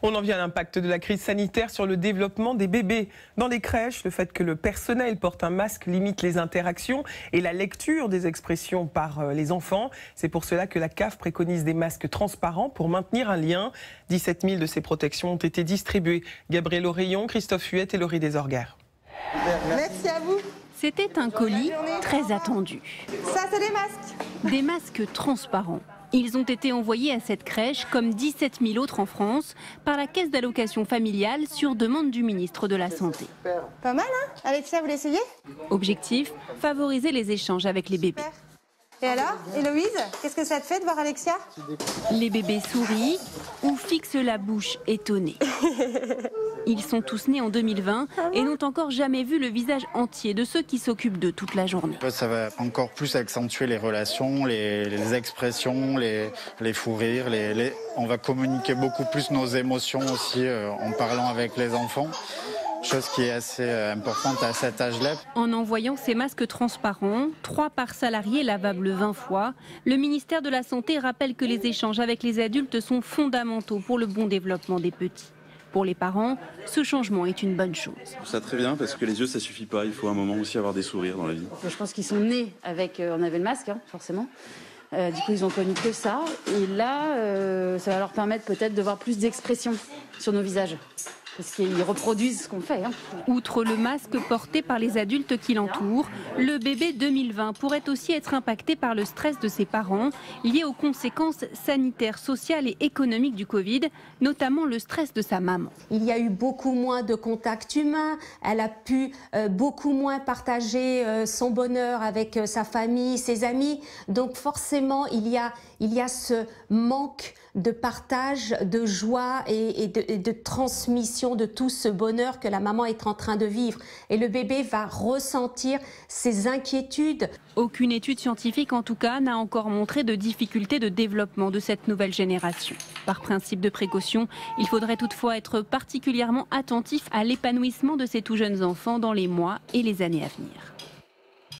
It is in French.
On en vient à l'impact de la crise sanitaire sur le développement des bébés. Dans les crèches, le fait que le personnel porte un masque limite les interactions et la lecture des expressions par les enfants. C'est pour cela que la CAF préconise des masques transparents pour maintenir un lien. 17 000 de ces protections ont été distribuées. Gabriel Oreillon, Christophe Huette et Laurie Desorguères. Merci à vous. C'était un colis très attendu. Ça, c'est des masques. Des masques transparents. Ils ont été envoyés à cette crèche, comme 17 000 autres en France, par la Caisse d'allocation familiale sur demande du ministre de la Santé. Pas mal, hein? Alexia, vous l'essayez? Objectif, favoriser les échanges avec les bébés. Et alors, Héloïse, qu'est-ce que ça te fait de voir Alexia? Les bébés sourient ou fixent la bouche étonnée. Ils sont tous nés en 2020 et n'ont encore jamais vu le visage entier de ceux qui s'occupent d'eux toute la journée. Ça va encore plus accentuer les relations, les expressions, les fous rires. On va communiquer beaucoup plus nos émotions aussi en parlant avec les enfants. Chose qui est assez importante à cet âge-là. En envoyant ces masques transparents, 3 par salarié lavables 20 fois, le ministère de la Santé rappelle que les échanges avec les adultes sont fondamentaux pour le bon développement des petits. Pour les parents, ce changement est une bonne chose. Je trouve ça très bien parce que les yeux ça suffit pas, il faut un moment aussi avoir des sourires dans la vie. Je pense qu'ils sont nés avec, on avait le masque forcément. Du coup ils ont connu que ça et là ça va leur permettre peut-être de voir plus d'expression sur nos visages. Parce qu'ils reproduisent ce qu'on fait. Outre le masque porté par les adultes qui l'entourent, le bébé 2020 pourrait aussi être impacté par le stress de ses parents, lié aux conséquences sanitaires, sociales et économiques du Covid, notamment le stress de sa maman. Il y a eu beaucoup moins de contacts humains, elle a pu beaucoup moins partager son bonheur avec sa famille, ses amis. Donc forcément, il y a ce manque de partage, de joie et de transmission de tout ce bonheur que la maman est en train de vivre. Et le bébé va ressentir ces inquiétudes. Aucune étude scientifique, en tout cas, n'a encore montré de difficultés de développement de cette nouvelle génération. Par principe de précaution, il faudrait toutefois être particulièrement attentif à l'épanouissement de ces tout jeunes enfants dans les mois et les années à venir.